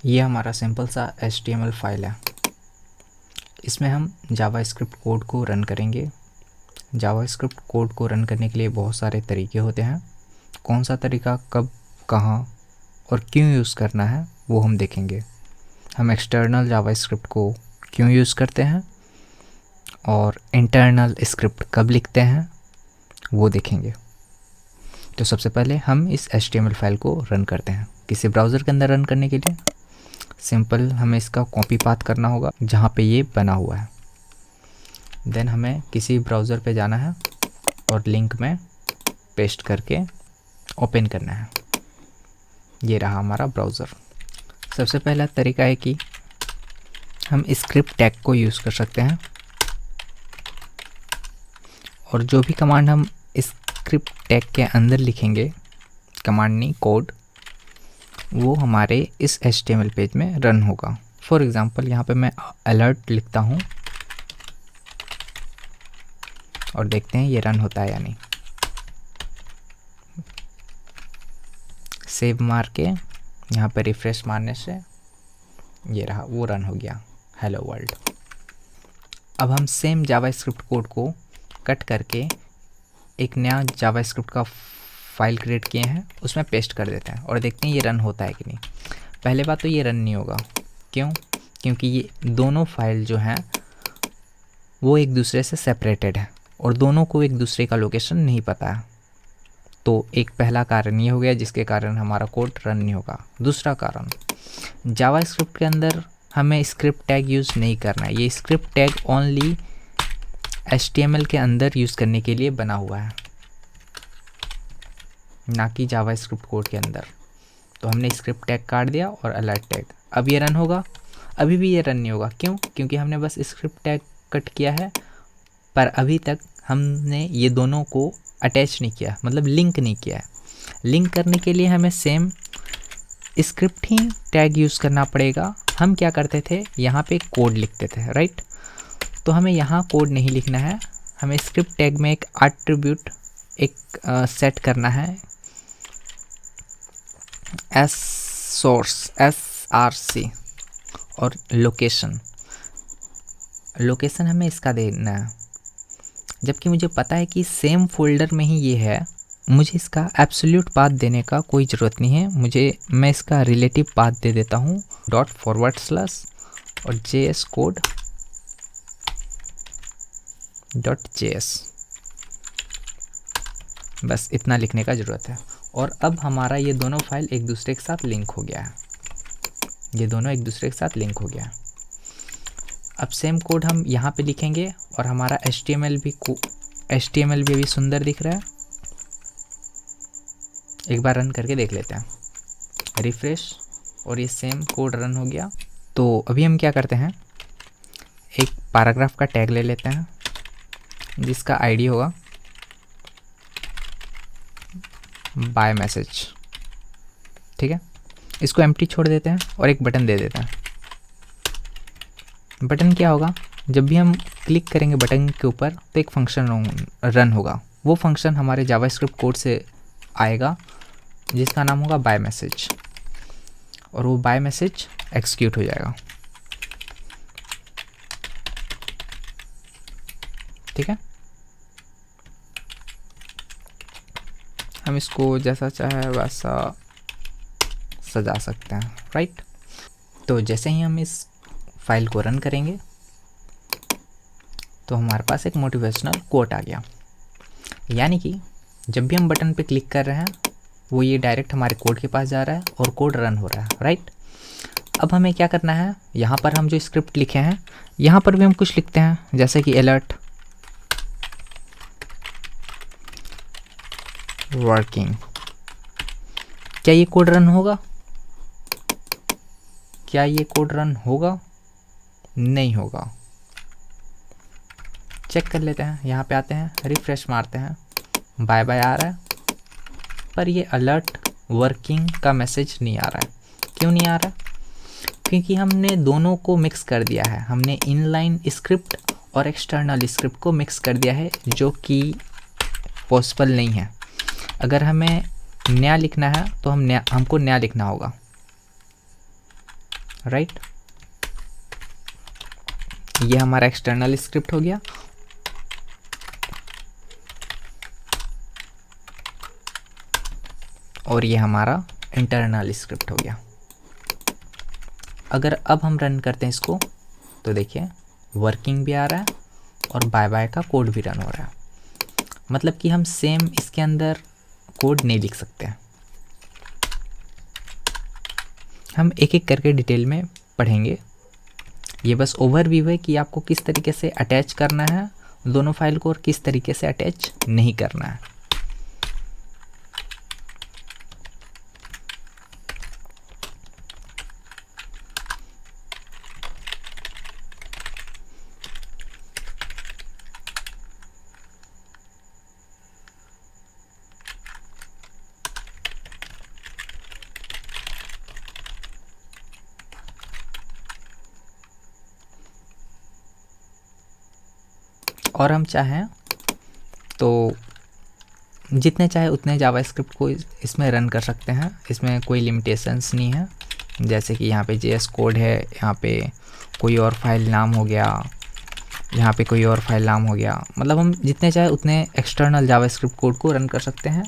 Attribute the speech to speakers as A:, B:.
A: ये हमारा सिंपल सा HTML फाइल है। इसमें हम जावास्क्रिप्ट कोड को रन करेंगे। जावास्क्रिप्ट कोड को रन करने के लिए बहुत सारे तरीके होते हैं। कौन सा तरीका कब, कहाँ और क्यों यूज़ करना है वो हम देखेंगे। हम एक्सटर्नल जावास्क्रिप्ट को क्यों यूज़ करते हैं और इंटरनल स्क्रिप्ट कब लिखते हैं वो देखेंगे। तो सबसे पहले हम इस HTML फाइल को रन करते हैं। किसी ब्राउज़र के अंदर रन करने के लिए सिंपल हमें इसका कॉपी पाथ करना होगा जहाँ पे ये बना हुआ है। देन हमें किसी ब्राउज़र पे जाना है और लिंक में पेस्ट करके ओपन करना है। ये रहा हमारा ब्राउज़र। सबसे पहला तरीका है कि हम स्क्रिप्ट टैग को यूज़ कर सकते हैं और जो भी कमांड हम स्क्रिप्ट टैग के अंदर लिखेंगे, कमांड नहीं कोड, वो हमारे इस HTML पेज में रन होगा। फॉर एग्ज़ाम्पल यहाँ पे मैं अलर्ट लिखता हूँ और देखते हैं ये रन होता है या नहीं। सेव मार के यहाँ पे रिफ्रेश मारने से ये रहा, वो रन हो गया, हेलो वर्ल्ड। अब हम सेम जावास्क्रिप्ट कोड को कट करके एक नया जावास्क्रिप्ट का फाइल क्रिएट किए हैं, उसमें पेस्ट कर देते हैं और देखते हैं ये रन होता है कि नहीं। पहले बात तो ये रन नहीं होगा। क्यों? क्योंकि ये दोनों फाइल जो हैं वो एक दूसरे से सेपरेटेड है और दोनों को एक दूसरे का लोकेशन नहीं पता है। तो एक पहला कारण ये हो गया जिसके कारण हमारा कोड रन नहीं होगा। दूसरा कारण, जावास्क्रिप्ट के अंदर हमें स्क्रिप्ट टैग यूज़ नहीं करना है। ये स्क्रिप्ट टैग ओनली HTML के अंदर यूज़ करने के लिए बना हुआ है, ना कि जावास्क्रिप्ट कोड के अंदर। तो हमने स्क्रिप्ट टैग काट दिया और अलर्ट टैग। अब ये रन होगा? अभी भी ये रन नहीं होगा। क्यों? क्योंकि हमने बस स्क्रिप्ट टैग कट किया है, पर अभी तक हमने ये दोनों को अटैच नहीं किया, मतलब लिंक नहीं किया है। लिंक करने के लिए हमें सेम स्क्रिप्ट ही टैग यूज़ करना पड़ेगा। हम क्या करते थे, यहाँ पे कोड लिखते थे, राइट? तो हमें यहाँ कोड नहीं लिखना है, हमें स्क्रिप्ट टैग में एक एट्रीब्यूट सेट करना है, src, और लोकेशन हमें इसका देना है। जबकि मुझे पता है कि सेम फोल्डर में ही ये है, मुझे इसका एब्सोल्यूट पाथ देने का कोई ज़रूरत नहीं है। मैं इसका रिलेटिव पाथ दे देता हूँ, ./ और JS कोड .js। बस इतना लिखने का ज़रूरत है। और अब हमारा ये दोनों फाइल एक दूसरे के साथ लिंक हो गया है। ये दोनों एक दूसरे के साथ लिंक हो गया है। अब सेम कोड हम यहाँ पे लिखेंगे और हमारा HTML भी अभी सुंदर दिख रहा है। एक बार रन करके देख लेते हैं, रिफ्रेश, और ये सेम कोड रन हो गया। तो अभी हम क्या करते हैं, एक पैराग्राफ का टैग ले लेते हैं जिसका ID होगा बाय मैसेज। ठीक है, इसको एम्प्टी छोड़ देते हैं और एक बटन दे देते हैं। बटन क्या होगा, जब भी हम क्लिक करेंगे बटन के ऊपर तो एक फंक्शन रन होगा। वो फंक्शन हमारे जावास्क्रिप्ट कोड से आएगा जिसका नाम होगा बाय मैसेज, और वो बाय मैसेज एक्सिक्यूट हो जाएगा। ठीक है, हम इसको जैसा चाहे वैसा सजा सकते हैं, राइट? तो जैसे ही हम इस फाइल को रन करेंगे तो हमारे पास एक मोटिवेशनल कोट आ गया। यानी कि जब भी हम बटन पे क्लिक कर रहे हैं वो ये डायरेक्ट हमारे कोड के पास जा रहा है और कोड रन हो रहा है, राइट? अब हमें क्या करना है, यहाँ पर हम जो स्क्रिप्ट लिखे हैं यहाँ पर भी हम कुछ लिखते हैं, जैसे कि अलर्ट वर्किंग। क्या ये कोड रन होगा? क्या ये कोड रन होगा? नहीं होगा। चेक कर लेते हैं, यहाँ पे आते हैं, रिफ्रेश मारते हैं, बाय बाय आ रहा है, पर ये अलर्ट वर्किंग का मैसेज नहीं आ रहा है। क्यों नहीं आ रहा? क्योंकि हमने दोनों को मिक्स कर दिया है। हमने इनलाइन स्क्रिप्ट और एक्सटर्नल स्क्रिप्ट को मिक्स कर दिया है, जो कि पॉसिबल नहीं है। अगर हमें नया लिखना है तो हमको नया लिखना होगा। राइट। ये हमारा एक्सटर्नल स्क्रिप्ट हो गया। और ये हमारा इंटरनल स्क्रिप्ट हो गया। अगर अब हम रन करते हैं इसको तो देखिए वर्किंग भी आ रहा है और बाय बाय का कोड भी रन हो रहा है। मतलब कि हम सेम इसके अंदर कोड नहीं लिख सकते हैं। हम एक एक करके डिटेल में पढ़ेंगे। ये बस ओवरव्यू है कि आपको किस तरीके से अटैच करना है दोनों फाइल को और किस तरीके से अटैच नहीं करना है। और हम चाहें तो जितने चाहे उतने जावास्क्रिप्ट को इसमें रन कर सकते हैं। इसमें कोई लिमिटेशंस नहीं है। जैसे कि यहाँ पे जेएस कोड है, यहाँ पे कोई और फाइल नाम हो गया, यहाँ पे कोई और फाइल नाम हो गया। मतलब हम जितने चाहे उतने एक्सटर्नल जावास्क्रिप्ट कोड को रन कर सकते हैं